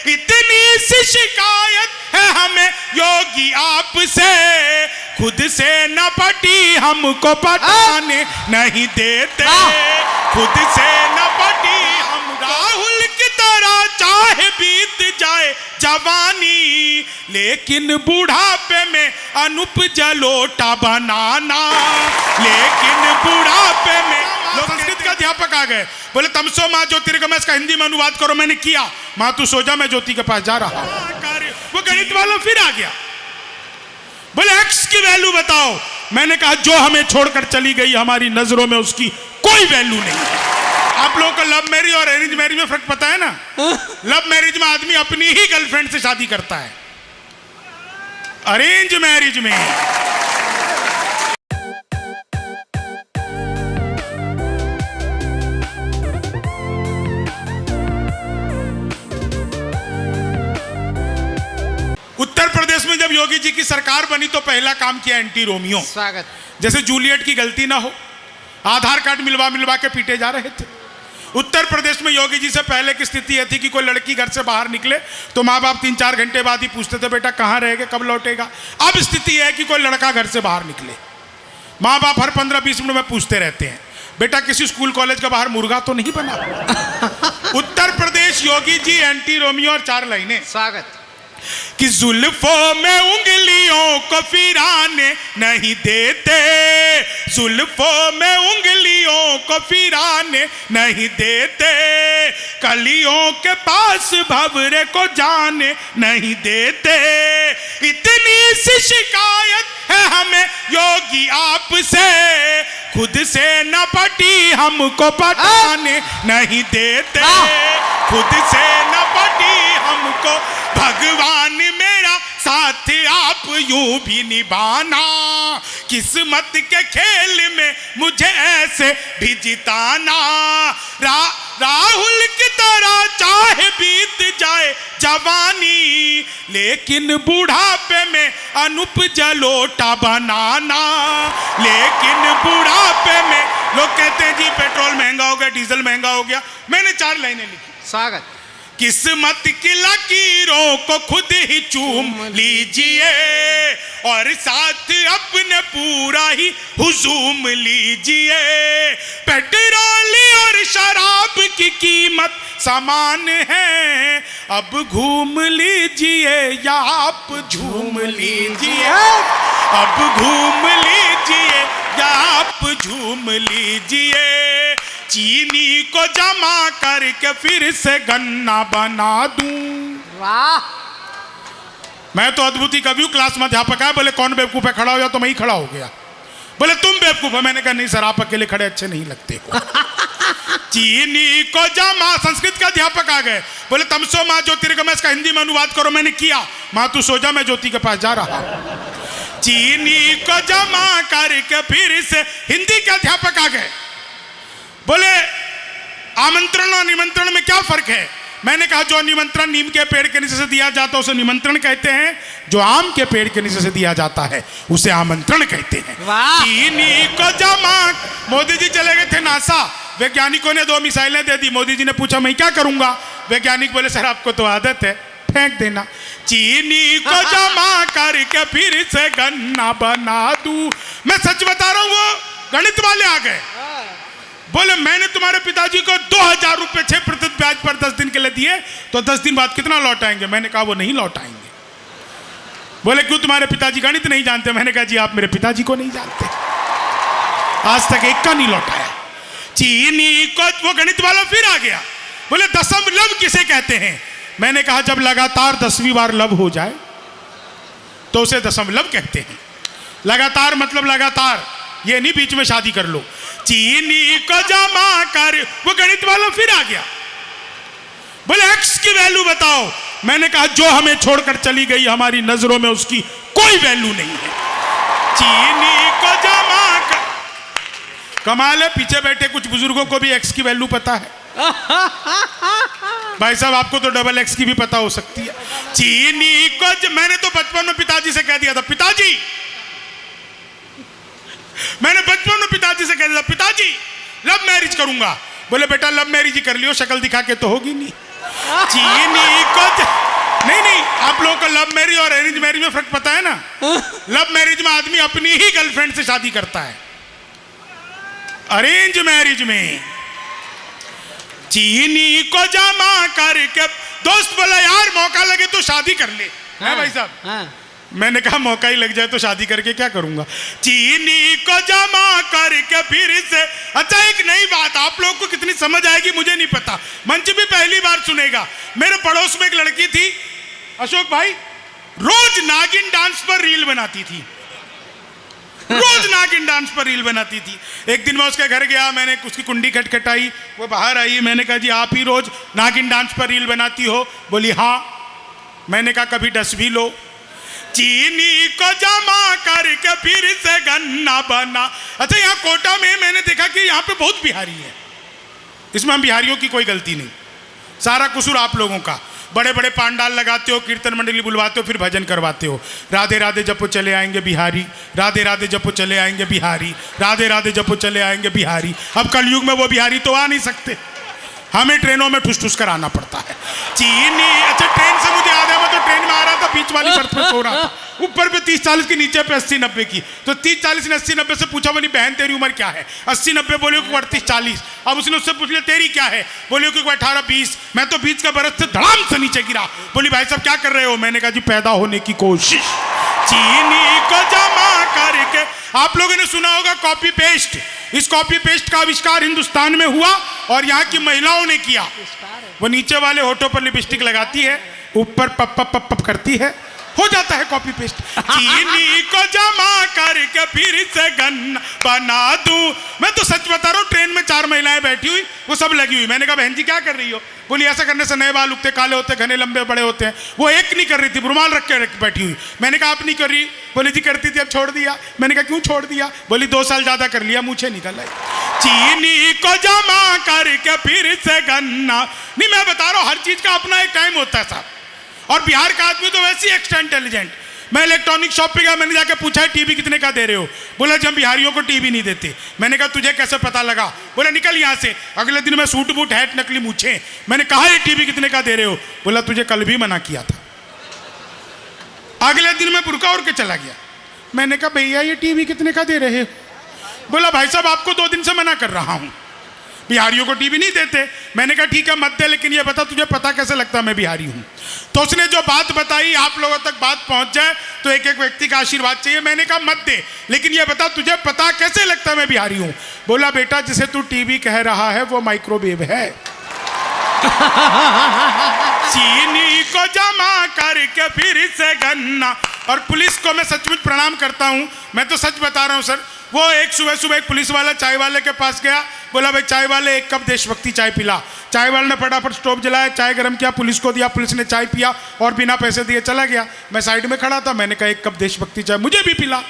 इतनी सी शिकायत है हमें योगी आपसे, खुद से न पटी हमको पटाने नहीं देते, खुद से न पटी हम राहुल की तरह चाहे बीत जाए जवानी, लेकिन बुढ़ापे में अनुप जलोटा बनाना, लेकिन बुढ़ापे में संस्कृत का अध्यापक आ गए, बोले तमसो माँ ज्योतिर्गमय, इसका हिंदी में अनुवाद करो। मैंने किया, माँ तू सो जा मैं ज्योति के पास जा रहा हूं। वो गणित वाला फिर आ गया, बोले एक्स की वैल्यू बताओ। मैंने कहा जो हमें छोड़कर चली गई हमारी नजरों में उसकी कोई वैल्यू नहीं। आप लोगों को लव मैरिज और अरेंज मैरिज में फर्क पता है ना? लव मैरिज में आदमी अपनी ही गर्लफ्रेंड से शादी करता है, अरेंज मैरिज में उत्तर प्रदेश में जब योगी जी की सरकार बनी तो पहला काम किया एंटी रोमियो। स्वागत। जैसे जूलियट की गलती ना हो, आधार कार्ड मिलवा के पीटे जा रहे थे। उत्तर प्रदेश में योगी जी से पहले की स्थिति यह थी कि कोई लड़की घर से बाहर निकले तो माँ बाप 3-4 घंटे बाद ही पूछते थे बेटा कहाँ रहेगा, कब लौटेगा। अब स्थिति है कि कोई लड़का घर से बाहर निकले, माँ बाप हर 15-20 मिनट में पूछते रहते हैं बेटा किसी स्कूल कॉलेज का बाहर मुर्गा तो नहीं बना। उत्तर प्रदेश योगी जी एंटी रोमियो और 4 लाइनें। स्वागत। कि जुल्फों में उंगलियों को फिराने नहीं देते, जुल्फों में उंगलियों को फिराने नहीं देते, कलियों के पास भंवरे को जाने नहीं देते, इतनी सी शिकायत है हमें योगी आपसे, खुद से न पटी हमको पटाने नहीं देते, खुद से न पटी हमको, भगवान मेरा साथ आप यूं भी निभाना, किस्मत के खेल में मुझे ऐसे भी जिताना, राहुल की तरह चाहे बीत जाए जवानी, लेकिन बुढ़ापे में अनुप जलोटा बनाना, लेकिन बुढ़ापे में लोग कहते हैं जी पेट्रोल महंगा हो गया, डीजल महंगा हो गया। मैंने 4 लाइनें लिखी। स्वागत। किस्मत की लकीरों को खुद ही चूम लीजिए और साथ अपने पूरा ही हुजूम लीजिए, पेट्रोल और शराब की कीमत समान है, अब घूम लीजिए या आप झूम लीजिए, अब घूम लीजिए या आप झूम लीजिए, चीनी को जमा करके फिर से गन्ना बना दूं। वाह। मैं तो अद्भुती कवि हूं, क्लास में अध्यापक है, बोले कौन बेवकूफ है खड़ा हो जाओ, तो मैं ही खड़ा हो गया। बोले तुम बेवकूफ है। मैंने कहा नहीं सर आप अकेले खड़े अच्छे नहीं लगते हो। चीनी को जमा, संस्कृत का अध्यापक आ गए, बोले तमसो माँ ज्योतिर्गमय, इसका हिंदी में अनुवाद करो। मैंने किया, माँ तू सो जा मैं ज्योति के पास जा रहा हूं। चीनी को जमा करके फिर से हिंदी के अध्यापक आ गए, बोले आमंत्रण और निमंत्रण में क्या फर्क है? मैंने कहा जो निमंत्रण नीम के पेड़ के नीचे से दिया जाता है उसे निमंत्रण कहते हैं, जो आम के पेड़ के नीचे से दिया जाता है उसे आमंत्रण कहते हैं। चीनी को जमा, मोदी जी चले गए थे नासा, वैज्ञानिकों ने 2 मिसाइलें दे दी, मोदी जी ने पूछा मैं क्या करूंगा? वैज्ञानिक बोले सर आपको तो आदत है, फेंक देना। चीनी को जमा करके फिर से गन्ना बना दूं। मैं सच बता रहा हूं, वो गणित वाले आ गए, बोले मैंने तुम्हारे पिताजी को 2000 रुपए 6% ब्याज पर 10 दिन के लिए दिए, तो 10 दिन बाद कितना लौटाएंगे? मैंने कहा वो नहीं लौटाएंगे। बोले क्यों तुम्हारे पिताजी गणित नहीं जानते? मैंने कहा जी आप मेरे पिताजी को नहीं जानते, आज तक एक का नहीं लौटाया। चीनी को, वो गणित वाला फिर आ गया, बोले दशमलव किसे कहते हैं? मैंने कहा जब लगातार 10वीं बार लव हो जाए तो उसे दशमलव कहते हैं। लगातार मतलब लगातार, ये नहीं बीच में शादी कर लो। चीनी को जमा कर, वो गणित वाला फिर आ गया, बोले एक्स की वैल्यू बताओ। मैंने कहा जो हमें छोड़कर चली गई हमारी नजरों में उसकी कोई वैल्यू नहीं है। चीनी को जमा कर, कमाल है पीछे बैठे कुछ बुजुर्गों को भी एक्स की वैल्यू पता है। भाई साहब आपको तो डबल एक्स की भी पता हो सकती है। चीनी को मैंने तो बचपन में पिताजी से कह दिया था, पिताजी, मैंने बचपन में पिताजी से कह दिया पिताजी लव मैरिज करूंगा। बोले बेटा लव मैरिज ही कर लियो, शक्ल दिखा के तो होगी नहीं। चीनी को नहीं नहीं, आप लोगों को लव मैरिज और अरेंज मैरिज में फर्क पता है ना? लव मैरिज में आदमी अपनी ही गर्लफ्रेंड से शादी करता है, अरेंज मैरिज में चीनी को जमा करके। दोस्त बोला यार मौका लगे तो शादी कर ले। हाँ भाई साहब, हाँ। मैंने कहा मौका ही लग जाए तो शादी करके क्या करूंगा? चीनी को जमा करके फिर से। अच्छा एक नई बात, आप लोग को कितनी समझ आएगी मुझे नहीं पता, मंच भी पहली बार सुनेगा। मेरे पड़ोस में एक लड़की थी, अशोक भाई, रोज नागिन डांस पर रील बनाती थी, रोज नागिन डांस पर रील बनाती थी। एक दिन मैं उसके घर गया, मैंने उसकी कुंडी खटखटाई, वो बाहर आई। मैंने कहा जी आप ही रोज नागिन डांस पर रील बनाती हो? बोली हाँ। मैंने कहा कभी डस भी लो। चीनी को जमा करके फिर से गन्ना बना। अच्छा यहाँ कोटा में मैंने देखा कि यहाँ पे बहुत बिहारी है, इसमें हम बिहारियों की कोई गलती नहीं, सारा कसूर आप लोगों का। बड़े बड़े पांडाल लगाते हो, कीर्तन मंडली बुलवाते हो, फिर भजन करवाते हो, राधे राधे जपो चले आएंगे बिहारी, राधे राधे जपो चले आएंगे बिहारी, राधे राधे जपो चले आएंगे बिहारी। अब कलयुग में वो बिहारी तो आ नहीं सकते, हमें ट्रेनों में ठुस ठुस कर आना पड़ता है। चीनी। अच्छा ट्रेन से मुझे याद है, मैं तो ट्रेन में आ रहा था, बीच वाली बर्थ पे सो रहा था, ऊपर पे 30-40 की, नीचे पे 80-90 की। तो 30-40 ने 80-90 से पूछा, बोली बहन तेरी उम्र क्या है? 80-90 बोले कि 38-40। अब उसने उससे पूछ लिया तेरी क्या है? बोले कि 18-20। मैं तो बीच का बरस से धड़ाम से नीचे गिरा। बोली भाई साहब क्या कर रहे हो? मैंने कहा जी पैदा होने की कोशिश। चीनी को जमा करके। आप लोगों ने सुना होगा कॉपी पेस्ट, इस कॉपी पेस्ट का आविष्कार हिंदुस्तान में हुआ और यहाँ की महिलाओं ने किया। वो नीचे वाले होठों पर लिपस्टिक लगाती है, ऊपर पप पप पप पप करती है, हो जाता है कॉपी पेस्ट। चीनी को जमा करके फिर से गन्ना बना दूं। मैं तो सच बता रहा हूँ, ट्रेन में 4 महिलाएं बैठी हुई, वो सब लगी हुई। मैंने कहा बहन जी क्या कर रही हो? बोली ऐसा करने से नए बाल उगते, काले होते, घने लंबे बड़े होते हैं। वो एक नहीं कर रही थी, रुमाल रख के बैठी हुई। मैंने कहा आप नहीं कर रही? बोली जी करती थी, अब छोड़ दिया। मैंने कहा क्यों छोड़ दिया? बोली 2 साल ज्यादा कर लिया, मुझे निकल आई। चीनी को जमा करके फिर से गन्ना। नहीं मैं बता रहा हूँ, हर चीज का अपना एक टाइम होता है साहब। और बिहार का आदमी तो वैसे ही एक्स्ट्रा इंटेलिजेंट। मैं इलेक्ट्रॉनिक शॉप पे गया, मैंने जाके पूछा टीवी कितने का दे रहे हो? बोला जी हम बिहारियों को टीवी नहीं देते। मैंने कहा तुझे कैसे पता लगा? बोला निकल यहाँ से। अगले दिन मैं सूट बूट हैट नकली मूछे। मैंने कहा ये टीवी कितने का दे रहे हो? बोला तुझे कल भी मना किया था। अगले दिन मैं बुर्का ओढ़ के चला गया। मैंने कहा भैया ये टीवी कितने का दे रहे हो? बोला भाई साहब आपको 2 दिन से मना कर रहा हूँ, बिहारियों को टीवी नहीं देते। मैंने कहा ठीक है मत दे, लेकिन ये बता तुझे पता कैसे लगता मैं बिहारी हूँ? तो उसने जो बात बताई, आप लोगों तक बात पहुंच जाए तो एक एक व्यक्ति का आशीर्वाद चाहिए। मैंने कहा मत दे, लेकिन ये बता तुझे पता कैसे लगता मैं बिहारी हूँ? बोला बेटा जिसे तू टीवी कह रहा है वो माइक्रोवेव है। चीनी को जमा करके फिर से गन्ना। और पुलिस को मैं सचमुच प्रणाम करता हूँ, मैं तो सच बता रहा हूँ सर। वो एक सुबह एक पुलिस वाला चाय वाले के पास गया, बोला भाई चाय वाले 1 कप देशभक्ति चाय पिला। चाय वाले ने फटाफट स्टोव जलाया, चाय गर्म किया, पुलिस को दिया, पुलिस ने चाय पिया और बिना पैसे दिए चला गया। मैं साइड में खड़ा था, मैंने कहा 1 कप देशभक्ति चाय मुझे भी पिला।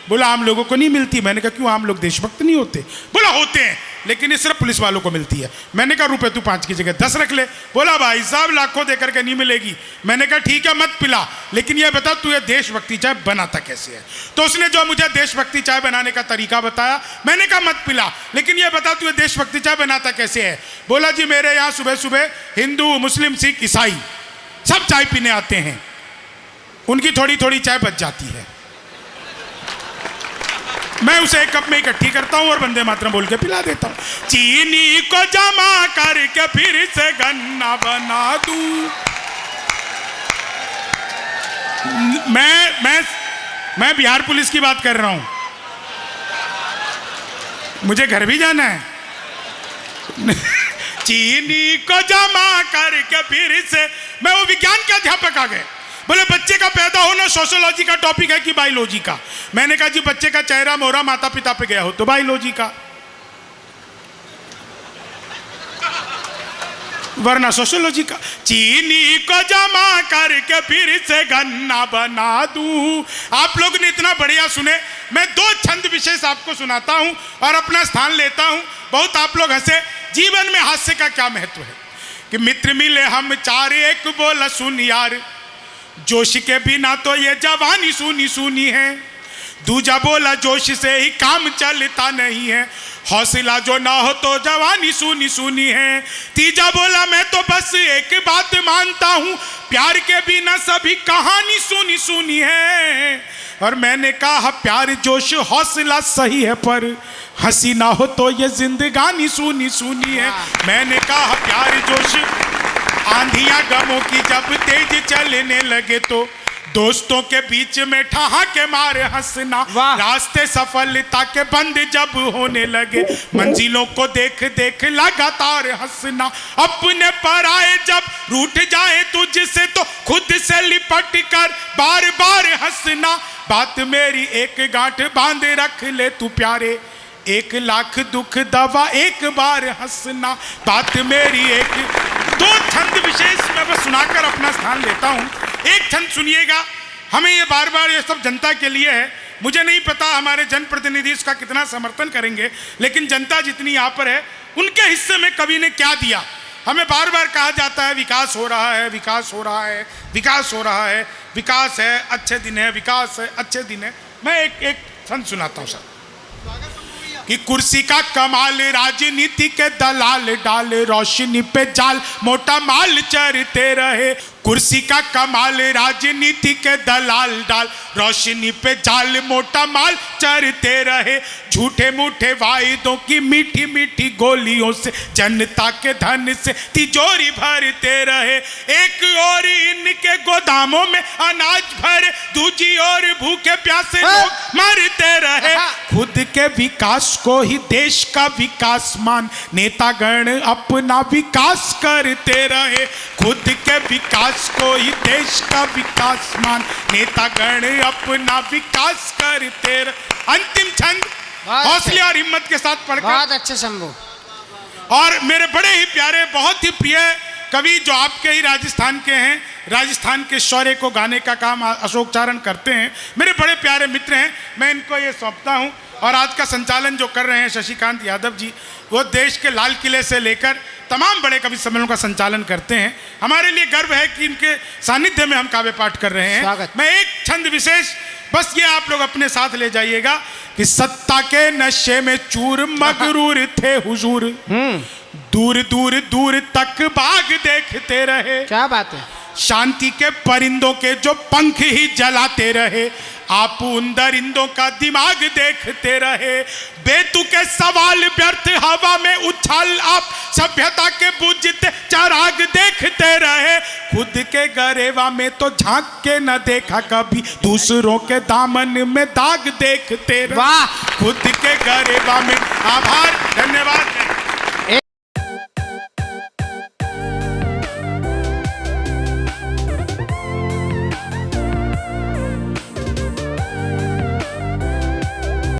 बोला आम लोगों को नहीं मिलती। मैंने कहा क्यों, आम लोग देशभक्त नहीं होते? बोला होते हैं, लेकिन ये सिर्फ पुलिस वालों को मिलती है। मैंने कहा रुपए तू 5 की जगह 10 रख ले। बोला भाई साहब लाखों देकर के नहीं मिलेगी। मैंने कहा ठीक है मत पिला, लेकिन ये बता तू ये देशभक्ति चाय बनाता कैसे है? तो उसने जो मुझे देशभक्ति चाय बनाने का तरीका बताया, मैंने कहा मत पिला, लेकिन ये बता तू ये देशभक्ति चाय बनाता कैसे है? बोला जी मेरे यहाँ सुबह सुबह हिंदू, मुस्लिम, सिख, ईसाई सब चाय पीने आते हैं, उनकी थोड़ी थोड़ी चाय बच जाती है, मैं उसे 1 कप में इकट्ठी करता हूं और वंदे मातरम बोल के पिला देता हूं। चीनी को जमा करके फिर से गन्ना बना दूं। मैं बिहार पुलिस की बात कर रहा हूं, मुझे घर भी जाना है। चीनी को जमा करके फिर से। मैं वो विज्ञान के अध्यापक आ गए, बोले बच्चे का पैदा होना सोशियोलॉजी का टॉपिक है कि बायोलॉजी का? मैंने कहा जी बच्चे का चेहरा मोहरा माता पिता पे गया हो तो बायोलॉजी का, वरना सोशियोलॉजी का। चीनी को जमा करके फिर से गन्ना बना दूं। आप लोग ने इतना बढ़िया सुने, मैं 2 छंद विशेष आपको सुनाता हूं और अपना स्थान लेता हूं। बहुत आप लोग हंसे। जीवन में हास्य का क्या महत्व है कि मित्र मिले हम 4 एक बोला सुन यार, जोश के बिना तो ये जवानी सुनी सुनी है, दूजा बोला जोश से ही काम चलता नहीं है, हौसला जो ना हो तो जवानी सुनी सुनी है। तीजा बोला मैं तो बस एक बात मानता हूँ, प्यार के बिना सभी कहानी सुनी सुनी है। और मैंने कहा प्यार जोश हौसला सही है, पर हंसी ना हो तो ये जिंदगानी सुनी सुनी है। मैंने कहा प्यार जोश आंधियां गमों की जब तेज चलने लगे तो दोस्तों के बीच में ठहाके मारे हंसना, रास्ते सफलता के बंद जब होने लगे मंजिलों को देख देख लगातार हंसना, अपने पर आए जब रूठ जाए तुझसे तो खुद से लिपट कर बार बार हंसना। बात मेरी एक गांठ बांध रख ले तू प्यारे, 1,00,000 दुख दवा एक बार हंसना। बात मेरी एक दो छंद विशेष मैं बस सुनाकर अपना स्थान लेता हूँ। एक छंद सुनिएगा, हमें ये बार बार ये सब जनता के लिए है। मुझे नहीं पता हमारे जनप्रतिनिधि इसका कितना समर्थन करेंगे, लेकिन जनता जितनी यहाँ पर है उनके हिस्से में कवि ने क्या दिया। हमें बार बार कहा जाता है विकास हो रहा है, विकास हो रहा है, विकास हो रहा है, विकास है अच्छे दिन है, विकास है अच्छे दिन है। मैं एक छंद सुनाता हूँ सर कि कुर्सी का कमाल राजनीति के दलाल डाल रोशनी पे जाल मोटा माल चरते रहे। कुर्सी का कमाल राजनीति के दलाल डाल रोशनी पे जाल मोटा माल चरते रहे। झूठे मूठे वायदों की मीठी मीठी गोलियों से जनता के धन से तिजोरी भरते रहे। एक और इनके गोदामों में अनाज भरे, दूसरी ओर भूखे प्यासे लोग मरते रहे। खुद के विकास को ही देश का विकास मान नेतागण अपना विकास करते रहे। खुद के विकास को ही देश का विकास मान नेतागण अपना विकास करते रहे। अंतिम छंद हौसले और हिम्मत के साथ पढ़कर। बहुत अच्छे शंभू। और मेरे बड़े ही प्यारे बहुत ही प्रिय कवि जो आपके ही राजस्थान के हैं, राजस्थान के शौर्य को गाने का काम अशोक चारण करते हैं, मेरे बड़े प्यारे मित्र हैं, मैं इनको ये सौंपता हूँ। और आज का संचालन जो कर रहे हैं शशिकांत यादव जी, वो देश के लाल किले से लेकर तमाम बड़े कवि सम्मेलनों का संचालन करते हैं। हमारे लिए गर्व है कि इनके सानिध्य में हम काव्य पाठ कर रहे हैं। मैं एक छंद विशेष बस ये आप लोग अपने साथ ले जाइएगा कि सत्ता के नशे में चूर मगरूर थे हुजूर, दूर दूर दूर तक बाग देखते रहे। क्या बात है। शांति के परिंदों के जो पंख ही जलाते रहे, आप उन दरिंदों का दिमाग देखते रहे। बेतुके सवाल व्यर्थ हवा में उछाल आप सभ्यता के बुझते चराग देखते रहे। खुद के गरेवा में तो झांक के न देखा कभी, दूसरों के दामन में दाग देखते रहे। वाह। खुद के गरेवा में। आभार, धन्यवाद।